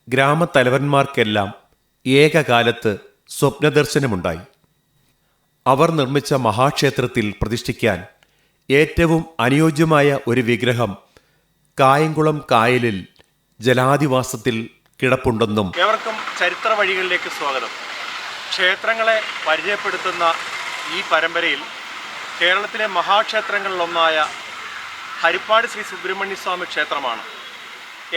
ഗ്രാമത്തലവന്മാർക്കെല്ലാം ഏകകാലത്ത് സ്വപ്നദർശനമുണ്ടായി. അവർ നിർമ്മിച്ച മഹാക്ഷേത്രത്തിൽ പ്രതിഷ്ഠിക്കാൻ ഏറ്റവും അനുയോജ്യമായ ഒരു വിഗ്രഹം കായംകുളം കായലിൽ ജലാധിവാസത്തിൽ കിടപ്പുണ്ടെന്നും. ഏവർക്കും ചരിത്ര വഴികളിലേക്ക് സ്വാഗതം. ക്ഷേത്രങ്ങളെ പരിചയപ്പെടുത്തുന്ന ഈ പരമ്പരയിൽ കേരളത്തിലെ മഹാക്ഷേത്രങ്ങളിലൊന്നായ ഹരിപ്പാട് ശ്രീ സുബ്രഹ്മണ്യ സ്വാമി ക്ഷേത്രമാണ്.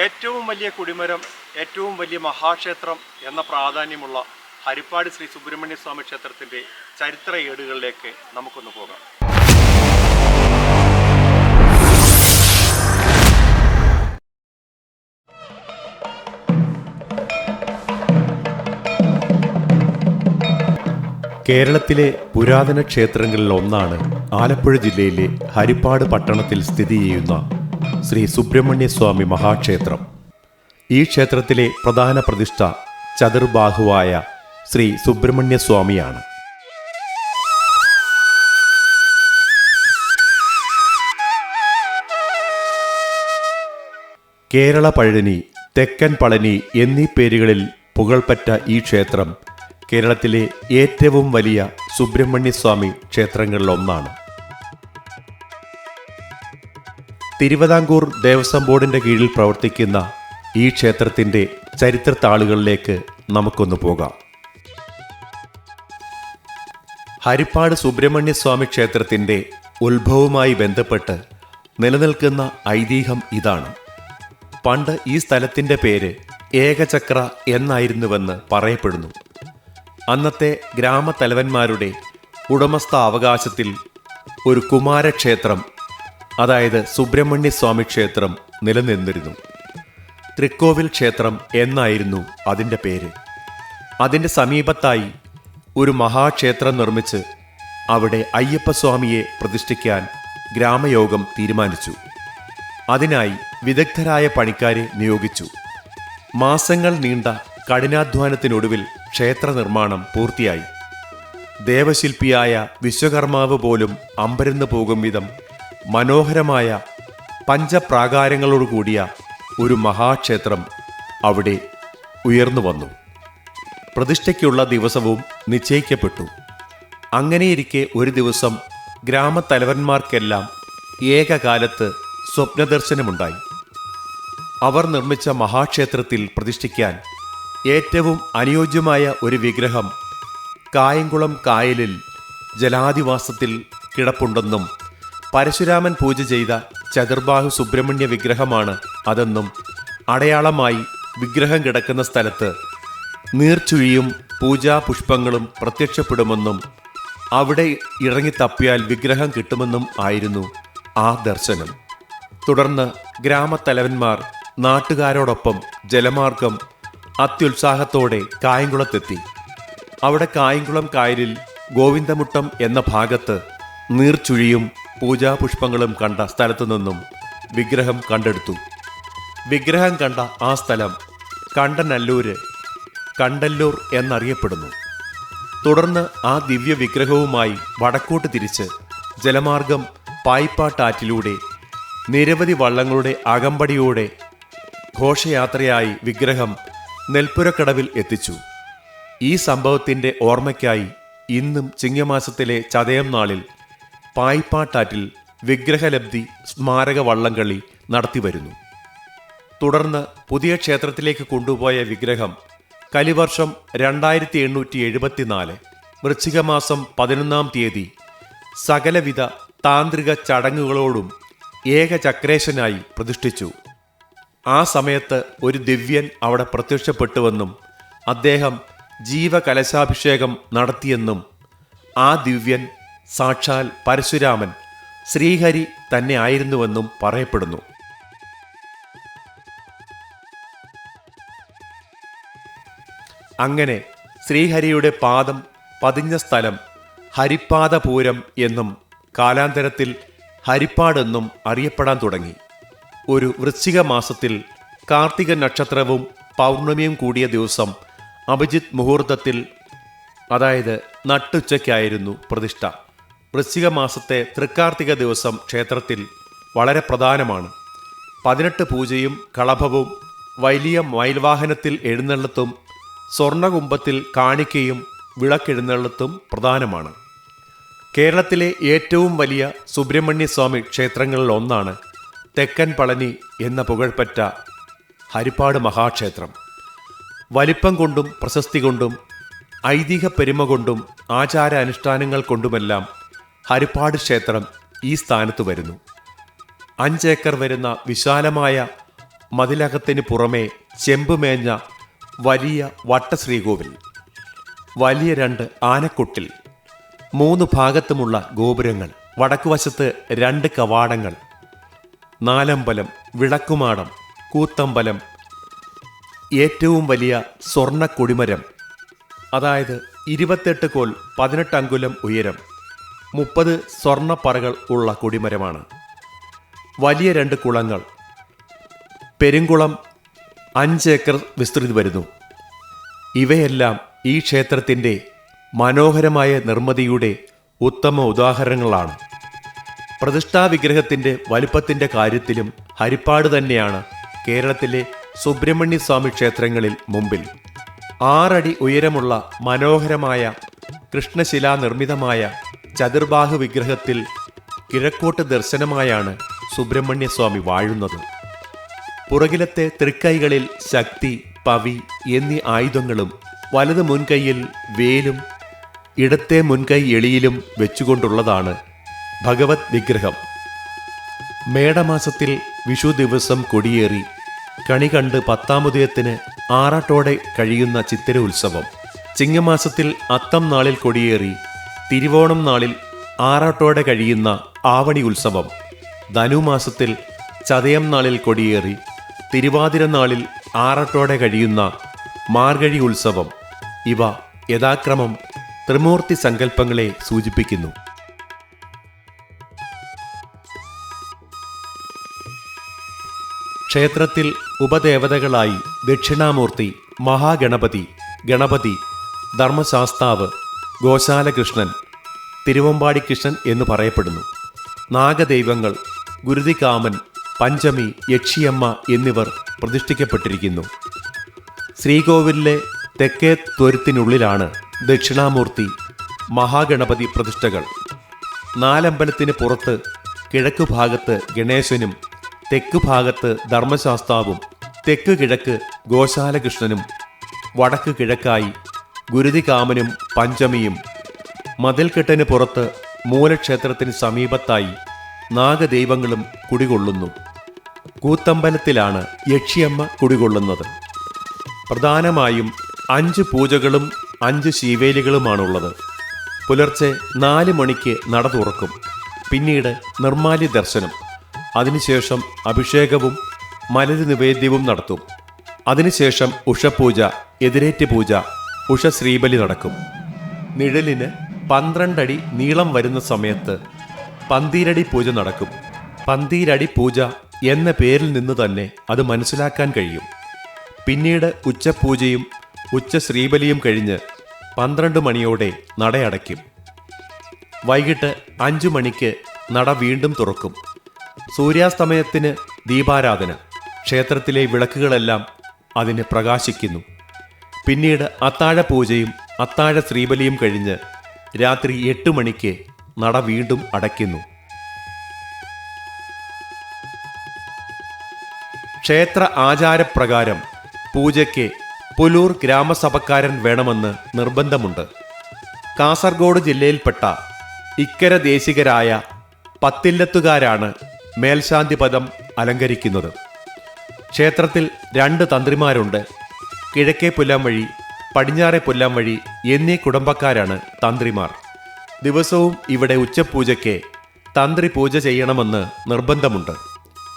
ഏറ്റവും വലിയ കുടിമരം, ഏറ്റവും വലിയ മഹാക്ഷേത്രം എന്ന പ്രാധാന്യമുള്ള ഹരിപ്പാട് ശ്രീ സുബ്രഹ്മണ്യ സ്വാമി ക്ഷേത്രത്തിൻ്റെ ചരിത്ര ഏടുകളിലേക്ക് നമുക്കൊന്ന് പോകാം. കേരളത്തിലെ പുരാതന ക്ഷേത്രങ്ങളിൽ ഒന്നാണ് ആലപ്പുഴ ജില്ലയിലെ ഹരിപ്പാട് പട്ടണത്തിൽ സ്ഥിതി ചെയ്യുന്ന ശ്രീ സുബ്രഹ്മണ്യസ്വാമി മഹാക്ഷേത്രം. ഈ ക്ഷേത്രത്തിലെ പ്രധാന പ്രതിഷ്ഠ ചതുർബാഹുവായ ശ്രീ സുബ്രഹ്മണ്യസ്വാമിയാണ്. കേരള പഴനി, തെക്കൻ പളനി എന്നീ പേരുകളിൽ പുകൾപ്പറ്റ ഈ ക്ഷേത്രം കേരളത്തിലെ ഏറ്റവും വലിയ സുബ്രഹ്മണ്യസ്വാമി ക്ഷേത്രങ്ങളിലൊന്നാണ്. തിരുവിതാംകൂർ ദേവസ്വം ബോർഡിൻ്റെ കീഴിൽ പ്രവർത്തിക്കുന്ന ഈ ക്ഷേത്രത്തിൻ്റെ ചരിത്രത്താളുകളിലേക്ക് നമുക്കൊന്ന് പോകാം. ഹരിപ്പാട് സുബ്രഹ്മണ്യസ്വാമി ക്ഷേത്രത്തിൻ്റെ ഉത്ഭവവുമായി ബന്ധപ്പെട്ട് നിലനിൽക്കുന്ന ഐതിഹ്യം ഇതാണ്. പണ്ട് ഈ സ്ഥലത്തിൻ്റെ പേര് ഏകചക്ര എന്നായിരുന്നുവെന്ന് പറയപ്പെടുന്നു. അന്നത്തെ ഗ്രാമത്തലവന്മാരുടെ ഉടമസ്ഥാവകാശത്തിൽ ഒരു കുമാരക്ഷേത്രം, അതായത് സുബ്രഹ്മണ്യസ്വാമി ക്ഷേത്രം നിലനിന്നിരുന്നു. തൃക്കോവിൽ ക്ഷേത്രം എന്നായിരുന്നു അതിൻ്റെ പേര്. അതിൻ്റെ സമീപത്തായി ഒരു മഹാക്ഷേത്രം നിർമ്മിച്ച് അവിടെ അയ്യപ്പസ്വാമിയെ പ്രതിഷ്ഠിക്കാൻ ഗ്രാമയോഗം തീരുമാനിച്ചു. അതിനായി വിദഗ്ധരായ പണിക്കാരെ നിയോഗിച്ചു. മാസങ്ങൾ നീണ്ട കഠിനാധ്വാനത്തിനൊടുവിൽ ക്ഷേത്ര നിർമ്മാണം പൂർത്തിയായി. ദേവശില്പിയായ വിശ്വകർമാവ് പോലും അമ്പരന്ന് പോകും വിധം മനോഹരമായ പഞ്ചപ്രാകാരങ്ങളോടുകൂടിയ ഒരു മഹാക്ഷേത്രം അവിടെ ഉയർന്നു വന്നു. പ്രതിഷ്ഠയ്ക്കുള്ള ദിവസവും നിശ്ചയിക്കപ്പെട്ടു. അങ്ങനെയിരിക്കെ ഒരു ദിവസം ഗ്രാമത്തലവന്മാർക്കെല്ലാം ഏകകാലത്ത് സ്വപ്നദർശനമുണ്ടായി. അവർ നിർമ്മിച്ച മഹാക്ഷേത്രത്തിൽ പ്രതിഷ്ഠിക്കാൻ ഏറ്റവും അനുയോജ്യമായ ഒരു വിഗ്രഹം കായംകുളം കായലിൽ ജലാധിവാസത്തിൽ കിടപ്പുണ്ടെന്നും പരശുരാമൻ പൂജ ചെയ്ത ചതുർബാഹു സുബ്രഹ്മണ്യ വിഗ്രഹമാണ് അതെന്നും അടയാളമായി വിഗ്രഹം കിടക്കുന്ന സ്ഥലത്ത് നീർച്ചുഴിയും പൂജാപുഷ്പങ്ങളും പ്രത്യക്ഷപ്പെടുമെന്നും അവിടെ ഇറങ്ങിത്തപ്പിയാൽ വിഗ്രഹം കിട്ടുമെന്നും ആയിരുന്നു ആ ദർശനം. തുടർന്ന് ഗ്രാമത്തലവന്മാർ നാട്ടുകാരോടൊപ്പം ജലമാർഗം അത്യുത്സാഹത്തോടെ കായംകുളത്തെത്തി. അവിടെ കായംകുളം കായലിൽ ഗോവിന്ദമുട്ടം എന്ന ഭാഗത്ത് നീർച്ചുഴിയും പൂജാപുഷ്പങ്ങളും കണ്ട സ്ഥലത്തു നിന്നും വിഗ്രഹം കണ്ടെടുത്തു. വിഗ്രഹം കണ്ട ആ സ്ഥലം കണ്ടല്ലൂർ എന്നറിയപ്പെടുന്നു. തുടർന്ന് ആ ദിവ്യ വിഗ്രഹവുമായി വടക്കോട്ട് തിരിച്ച് ജലമാർഗം പായിപ്പാട്ടാറ്റിലൂടെ നിരവധി വള്ളങ്ങളുടെ അകമ്പടിയോടെ ഘോഷയാത്രയായി വിഗ്രഹം നെൽപ്പുരക്കടവിൽ എത്തിച്ചു. ഈ സംഭവത്തിൻ്റെ ഓർമ്മയ്ക്കായി ഇന്നും ചിങ്ങമാസത്തിലെ ചതയം നാളിൽ പായിപ്പാട്ടാറ്റിൽ വിഗ്രഹലബ്ധി സ്മാരക വള്ളംകളി നടത്തിവരുന്നു. തുടർന്ന് പുതിയ ക്ഷേത്രത്തിലേക്ക് കൊണ്ടുപോയ വിഗ്രഹം കലിവർഷം 2874 വൃശ്ചികമാസം 11-ാം തീയതി സകലവിധ താന്ത്രിക ചടങ്ങുകളോടും ഏകചക്രേശനായി പ്രതിഷ്ഠിച്ചു. ആ സമയത്ത് ഒരു ദിവ്യൻ അവിടെ പ്രത്യക്ഷപ്പെട്ടുവെന്നും അദ്ദേഹം ജീവകലശാഭിഷേകം നടത്തിയെന്നും ആ ദിവ്യൻ സാക്ഷാൽ പരശുരാമൻ ശ്രീഹരി തന്നെ ആയിരുന്നുവെന്നും പറയപ്പെടുന്നു. അങ്ങനെ ശ്രീഹരിയുടെ പാദം പതിഞ്ഞ സ്ഥലം ഹരിപ്പാദപൂരം എന്നും കാലാന്തരത്തിൽ ഹരിപ്പാടെന്നും അറിയപ്പെടാൻ തുടങ്ങി. ഒരു വൃശ്ചിക മാസത്തിൽ കാർത്തിക നക്ഷത്രവും പൗർണമിയും കൂടിയ ദിവസം അഭിജിത്ത് മുഹൂർത്തത്തിൽ, അതായത് നട്ടുച്ചയ്ക്കായിരുന്നു പ്രതിഷ്ഠ. വൃശ്ചിക മാസത്തെ തൃക്കാർത്തിക ദിവസം ക്ഷേത്രത്തിൽ വളരെ പ്രധാനമാണ്. 18 പൂജയും കളഭവും വലിയ മയിൽവാഹനത്തിൽ എഴുന്നള്ളത്തും സ്വർണ്ണകുംഭത്തിൽ കാണിക്കയും വിളക്കെഴുന്നള്ളത്തും പ്രധാനമാണ്. കേരളത്തിലെ ഏറ്റവും വലിയ സുബ്രഹ്മണ്യസ്വാമി ക്ഷേത്രങ്ങളിൽ ഒന്നാണ് തെക്കൻ പളനി എന്ന പുകഴ്പെറ്റ ഹരിപ്പാട് മഹാക്ഷേത്രം. വലിപ്പം കൊണ്ടും പ്രശസ്തി കൊണ്ടും ഐതിഹ്യ പെരുമ കൊണ്ടും ആചാര അനുഷ്ഠാനങ്ങൾ കൊണ്ടുമെല്ലാം ഹരിപ്പാട് ക്ഷേത്രം ഈ സ്ഥാനത്ത് വരുന്നു. 5 ഏക്കർ വരുന്ന വിശാലമായ മതിലകത്തിന് പുറമേ ചെമ്പുമേഞ്ഞ വലിയ വട്ടശ്രീകോവിൽ, വലിയ 2 ആനക്കൊട്ടിൽ, 3 ഭാഗത്തുമുള്ള ഗോപുരങ്ങൾ, വടക്കുവശത്ത് 2 കവാടങ്ങൾ, 4 അമ്പലം, വിളക്കുമാടം, കൂത്തമ്പലം, ഏറ്റവും വലിയ സ്വർണ്ണ കൊടിമരം, അതായത് 28 കോൽ 18 അങ്കുലം ഉയരം, 30 സ്വർണ്ണപ്പറകൾ ഉള്ള കൊടിമരമാണ്. വലിയ 2 കുളങ്ങൾ, പെരുങ്കുളം 5 ഏക്കർ വിസ്തൃതി വരുന്നു. ഇവയെല്ലാം ഈ ക്ഷേത്രത്തിൻ്റെ മനോഹരമായ നിർമ്മിതിയുടെ ഉത്തമ ഉദാഹരണങ്ങളാണ്. പ്രതിഷ്ഠാ വിഗ്രഹത്തിൻ്റെ വലുപ്പത്തിൻ്റെ കാര്യത്തിലും ഹരിപ്പാട് തന്നെയാണ് കേരളത്തിലെ സുബ്രഹ്മണ്യസ്വാമി ക്ഷേത്രങ്ങളിൽ മുമ്പിൽ. 6 അടി ഉയരമുള്ള മനോഹരമായ കൃഷ്ണശിലാ നിർമ്മിതമായ ചതുർബാഹു വിഗ്രഹത്തിൽ കിഴക്കോട്ട് ദർശനമായാണ് സുബ്രഹ്മണ്യസ്വാമി വാഴുന്നത്. പുറകിലത്തെ തൃക്കൈകളിൽ ശക്തി, പവി എന്നീ ആയുധങ്ങളും വലത് മുൻകൈയിൽ വേലും ഇടത്തെ മുൻകൈ എളിയിലും വെച്ചുകൊണ്ടുള്ളതാണ് ഭഗവത് വിഗ്രഹം. മേടമാസത്തിൽ വിഷു ദിവസം കൊടിയേറി കണി കണ്ട് 10-ാമുദയത്തിന് ആറാട്ടോടെ കഴിയുന്ന ചിത്തിര ഉത്സവം, ചിങ്ങമാസത്തിൽ അത്തം നാളിൽ കൊടിയേറി തിരുവോണം നാളിൽ ആറാട്ടോടെ കഴിയുന്ന ആവണി ഉത്സവം, ധനുമാസത്തിൽ ചതയം നാളിൽ കൊടിയേറി തിരുവാതിര നാളിൽ ആറാട്ടോടെ കഴിയുന്ന മാർഗഴി ഉത്സവം, ഇവ യഥാക്രമം ത്രിമൂർത്തി സങ്കല്പങ്ങളെ സൂചിപ്പിക്കുന്നു. ക്ഷേത്രത്തിൽ ഉപദേവതകളായി ദക്ഷിണാമൂർത്തി, മഹാഗണപതി, ഗണപതി, ധർമ്മശാസ്താവ്, ഗോശാലകൃഷ്ണൻ, തിരുവമ്പാടി കൃഷ്ണൻ എന്ന് പറയപ്പെടുന്നു. നാഗദൈവങ്ങൾ ഗുരുതികാമൻ, പഞ്ചമി, യക്ഷിയമ്മ എന്നിവർ പ്രതിഷ്ഠിക്കപ്പെട്ടിരിക്കുന്നു. ശ്രീകോവിലിലെ തെക്കേ ത്വരത്തിനുള്ളിലാണ് ദക്ഷിണാമൂർത്തി, മഹാഗണപതി പ്രതിഷ്ഠകൾ. 4 അമ്പലത്തിന് പുറത്ത് കിഴക്കു ഭാഗത്ത് ഗണേശനും തെക്കു ഭാഗത്ത് ധർമ്മശാസ്താവും തെക്ക് കിഴക്ക് ഗോശാലകൃഷ്ണനും വടക്ക് കിഴക്കായി ഗുരുതികാമനും പഞ്ചമിയും, മതിൽക്കെട്ടിന് പുറത്ത് മൂലക്ഷേത്രത്തിന് സമീപത്തായി നാഗദൈവങ്ങളും കുടികൊള്ളുന്നു. കൂത്തമ്പലത്തിലാണ് യക്ഷിയമ്മ കുടികൊള്ളുന്നത്. പ്രധാനമായും 5 പൂജകളും 5 ശീവേലികളുമാണുള്ളത്. പുലർച്ചെ 4 മണിക്ക് നട തുറക്കും. പിന്നീട് നിർമ്മാല്യ ദർശനം, അതിനുശേഷം അഭിഷേകവും മലര് നിവേദ്യവും നടത്തും. അതിനുശേഷം ഉഷപൂജ, എതിരേറ്റ് പൂജ, ഉഷശ്രീബലി നടക്കും. നിഴലിന് 12 അടി നീളം വരുന്ന സമയത്ത് പന്തീരടി പൂജ നടക്കും. പന്തീരടി പൂജ എന്ന പേരിൽ നിന്ന് തന്നെ അത് മനസ്സിലാക്കാൻ കഴിയും. പിന്നീട് ഉച്ചപൂജയും ഉച്ചശ്രീബലിയും കഴിഞ്ഞ് 12 മണിയോടെ നടയടയ്ക്കും. വൈകിട്ട് 5 മണിക്ക് നട വീണ്ടും തുറക്കും. സൂര്യാസ്തമയത്തിന് ദീപാരാധന, ക്ഷേത്രത്തിലെ വിളക്കുകളെല്ലാം അതിന് പ്രകാശിക്കുന്നു. പിന്നീട് അത്താഴ പൂജയും അത്താഴ ശ്രീബലിയും കഴിഞ്ഞ് രാത്രി 8 മണിക്ക് നട വീണ്ടും അടയ്ക്കുന്നു. ക്ഷേത്ര ആചാരപ്രകാരം പൂജയ്ക്ക് പുലൂർ ഗ്രാമസഭക്കാരൻ വേണമെന്ന് നിർബന്ധമുണ്ട്. കാസർഗോഡ് ജില്ലയിൽപ്പെട്ട ഇക്കര ദേശികരായ പത്തില്ലത്തുകാരാണ് മേൽശാന്തിപദം അലങ്കരിക്കുന്നത്. ക്ഷേത്രത്തിൽ 2 തന്ത്രിമാരുണ്ട്. കിഴക്കേ പുല്ലാംവഴി, പടിഞ്ഞാറേ പുല്ലാംവഴി എന്നീ കുടുംബക്കാരാണ് തന്ത്രിമാർ. ദിവസവും ഇവിടെ ഉച്ചപൂജയ്ക്ക് തന്ത്രി പൂജ ചെയ്യണമെന്ന് നിർബന്ധമുണ്ട്.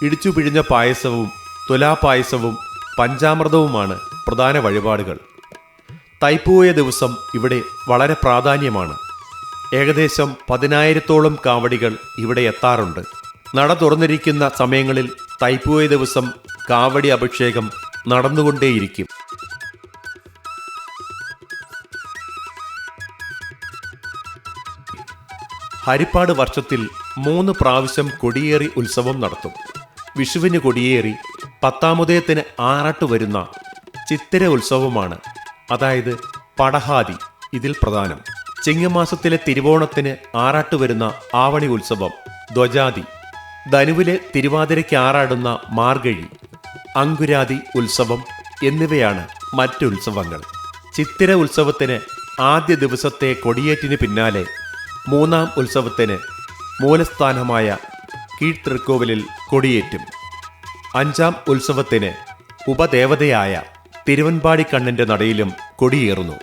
ഇടിച്ചു പിഴിഞ്ഞ പായസവും തുലാപായസവും പഞ്ചാമൃതവുമാണ് പ്രധാന വഴിപാടുകൾ. തൈപ്പൂയ ദിവസം ഇവിടെ വളരെ പ്രാധാന്യമാണ്. ഏകദേശം 10,000-ഓളം കാവടികൾ ഇവിടെ എത്താറുണ്ട്. നട തുറന്നിരിക്കുന്ന സമയങ്ങളിൽ തൈപ്പൂയ ദിവസം കാവടി അഭിഷേകം നടന്നുകൊണ്ടേയിരിക്കും. ഹരിപ്പാട് വർഷത്തിൽ 3 പ്രാവശ്യം കൊടിയേറി ഉത്സവം നടത്തും. വിഷുവിന് കൊടിയേറി, പത്താമുദയത്തിന് ആറാട്ട് വരുന്ന ചിത്തിര ഉത്സവമാണ്, അതായത് പടഹാദി ഇതിൽ പ്രധാനം. ചിങ്ങമാസത്തിലെ തിരുവോണത്തിന് ആറാട്ട് വരുന്ന ആവണി ഉത്സവം ധ്വജാതി, ധനുവിലെ തിരുവാതിരയ്ക്ക് ആറാടുന്ന മാർഗഴി, അങ്കുരാതി ഉത്സവം എന്നിവയാണ് മറ്റ് ഉത്സവങ്ങൾ. ചിത്തിര ഉത്സവത്തിന് ആദ്യ ദിവസത്തെ കൊടിയേറ്റിന് പിന്നാലെ മൂന്നാം ഉത്സവത്തിന് മൂലസ്ഥാനമായ കീഴ്തൃക്കോവിലിൽ കൊടിയേറ്റും. അഞ്ചാം ഉത്സവത്തിന് ഉപദേവതയായ തിരുവൻപാടിക്കണ്ണന്റെ നടയിലും കൊടിയേറുന്നു.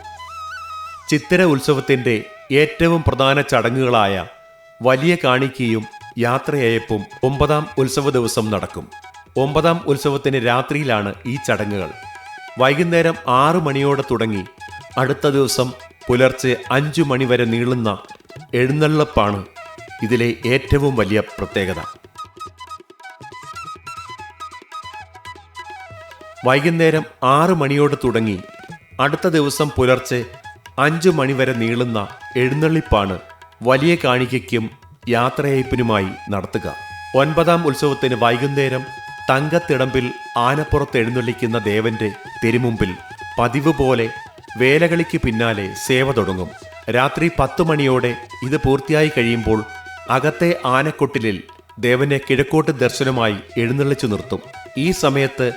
ചിത്തിര ഉത്സവത്തിൻ്റെ ഏറ്റവും പ്രധാന ചടങ്ങുകളായ വലിയ കാണിക്കയും യാത്രയയപ്പും 9-ാം ഉത്സവ ദിവസം നടക്കും. 9-ാം ഉത്സവത്തിന് രാത്രിയിലാണ് ഈ ചടങ്ങുകൾ. വൈകുന്നേരം 6 മണിയോടെ തുടങ്ങി അടുത്ത ദിവസം പുലർച്ചെ 5 മണി വരെ നീളുന്ന എഴുന്നള്ളപ്പാണ് ഇതിലെ ഏറ്റവും വലിയ പ്രത്യേകത. വൈകുന്നേരം 6 മണിയോട് തുടങ്ങി അടുത്ത ദിവസം പുലർച്ചെ 5 മണി വരെ നീളുന്ന എഴുന്നള്ളിപ്പാണ് വലിയ കാണിക്കയ്ക്കും യാത്രയയപ്പിനുമായി നടത്തുക. 9-ാം ഉത്സവത്തിന് വൈകുന്നേരം തങ്കത്തിടമ്പിൽ ആനപ്പുറത്ത് എഴുന്നള്ളിക്കുന്ന ദേവന്റെ തിരുമുമ്പിൽ പതിവ് പോലെ വേലകളിക്ക് പിന്നാലെ സേവ തുടങ്ങും. രാത്രി 10 മണിയോടെ ഇത് പൂർത്തിയായി കഴിയുമ്പോൾ അകത്തെ ആനക്കൊട്ടിലിൽ ദേവനെ കിഴക്കോട്ട് ദർശനമായി എഴുന്നള്ളിച്ചു നിർത്തും. ഈ സമയത്ത്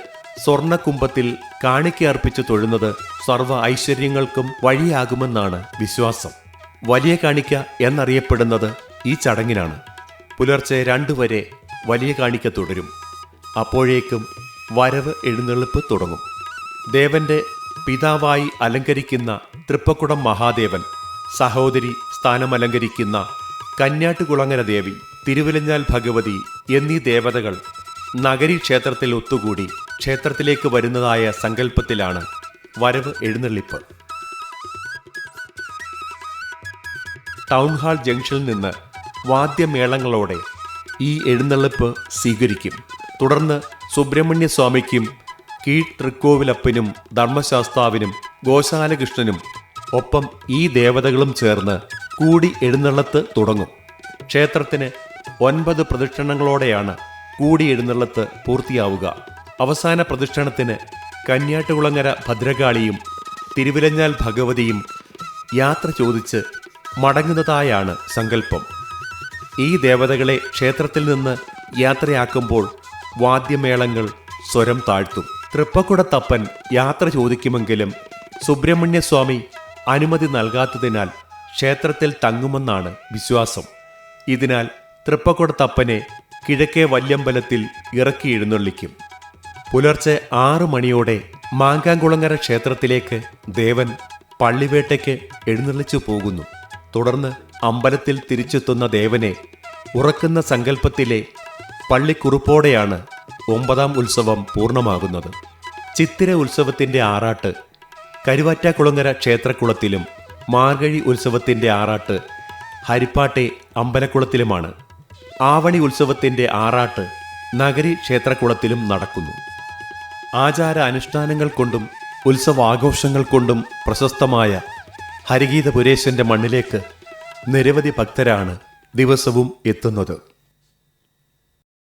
സ്വർണ്ണക്കുംഭത്തിൽ കാണിക്ക അർപ്പിച്ചു തൊഴുന്നത് സർവ്വ ഐശ്വര്യങ്ങൾക്കും വഴിയാകുമെന്നാണ് വിശ്വാസം. വലിയ കാണിക്ക എന്നറിയപ്പെടുന്നത് ഈ ചടങ്ങിനാണ്. പുലർച്ചെ 2 വരെ വലിയ കാണിക്ക തുടരും. അപ്പോഴേക്കും വരവ് എഴുന്നള്ളിപ്പ് തുടങ്ങും. ദേവന്റെ പിതാവായി അലങ്കരിക്കുന്ന തൃപ്പക്കുടം മഹാദേവൻ, സഹോദരി സ്ഥാനമലങ്കരിക്കുന്ന കന്യാട്ടുകുളങ്ങര ദേവി, തിരുവിലഞ്ഞാൽ ഭഗവതി എന്നീ ദേവതകൾ നഗരി ക്ഷേത്രത്തിൽ ഒത്തുകൂടി ക്ഷേത്രത്തിലേക്ക് വരുന്നതായ സങ്കല്പത്തിലാണ് വരവ് എഴുന്നള്ളിപ്പ്. ടൗൺ ഹാൾ ജംഗ്ഷനിൽ നിന്ന് വാദ്യമേളങ്ങളോടെ ഈ എഴുന്നള്ളിപ്പ് സ്വീകരിക്കും. തുടർന്ന് സുബ്രഹ്മണ്യ സ്വാമിക്കും കീഴ്തൃക്കോവിലപ്പനും ധർമ്മശാസ്താവിനും ഗോശാലകൃഷ്ണനും ഒപ്പം ഈ ദേവതകളും ചേർന്ന് കൂടി എഴുന്നള്ളത്ത് തുടങ്ങും. ക്ഷേത്രത്തിന് 9 പ്രദക്ഷിണങ്ങളോടെയാണ് കൂടി എഴുന്നള്ളത്ത് പൂർത്തിയാവുക. അവസാന പ്രദക്ഷിണത്തിന് കന്യാട്ടുകുളങ്ങര ഭദ്രകാളിയും തിരുവിലഞ്ഞാൽ ഭഗവതിയും യാത്ര ചോദിച്ച് മടങ്ങുന്നതായാണ് സങ്കല്പം. ഈ ദേവതകളെ ക്ഷേത്രത്തിൽ നിന്ന് യാത്രയാക്കുമ്പോൾ വാദ്യമേളങ്ങൾ സ്വരം താഴ്ത്തും. തൃപ്പക്കുടത്തപ്പൻ യാത്ര ചോദിക്കുമെങ്കിലും സുബ്രഹ്മണ്യസ്വാമി അനുമതി നൽകാത്തതിനാൽ ക്ഷേത്രത്തിൽ തങ്ങുമെന്നാണ് വിശ്വാസം. ഇതിനാൽ തൃപ്പക്കുടത്തപ്പനെ കിഴക്കേ വല്യമ്പലത്തിൽ ഇറക്കി എഴുന്നള്ളിക്കും. പുലർച്ചെ 6 മണിയോടെ മാങ്കാംകുളങ്ങര ക്ഷേത്രത്തിലേക്ക് ദേവൻ പള്ളിവേട്ടയ്ക്ക് എഴുന്നള്ളിച്ചു പോകുന്നു. തുടർന്ന് അമ്പലത്തിൽ തിരിച്ചെത്തുന്ന ദേവനെ ഉറക്കുന്ന സങ്കല്പത്തിലെ പള്ളിക്കുറുപ്പോടെയാണ് 9-ാം ഉത്സവം പൂർണ്ണമാകുന്നത്. ചിത്തിര ഉത്സവത്തിൻ്റെ ആറാട്ട് കരുവാറ്റാക്കുളങ്ങര ക്ഷേത്രക്കുളത്തിലും മാർഗഴി ഉത്സവത്തിൻ്റെ ആറാട്ട് ഹരിപ്പാട്ടെ അമ്പലക്കുളത്തിലുമാണ്. ആവണി ഉത്സവത്തിൻ്റെ ആറാട്ട് നഗരി ക്ഷേത്രക്കുളത്തിലും നടക്കുന്നു. ആചാര അനുഷ്ഠാനങ്ങൾ കൊണ്ടും ഉത്സവാഘോഷങ്ങൾ കൊണ്ടും പ്രശസ്തമായ ഹരിഗീതപുരേശന്റെ മണ്ണിലേക്ക് നിരവധി ഭക്തരാണ് ദിവസവും എത്തുന്നത്.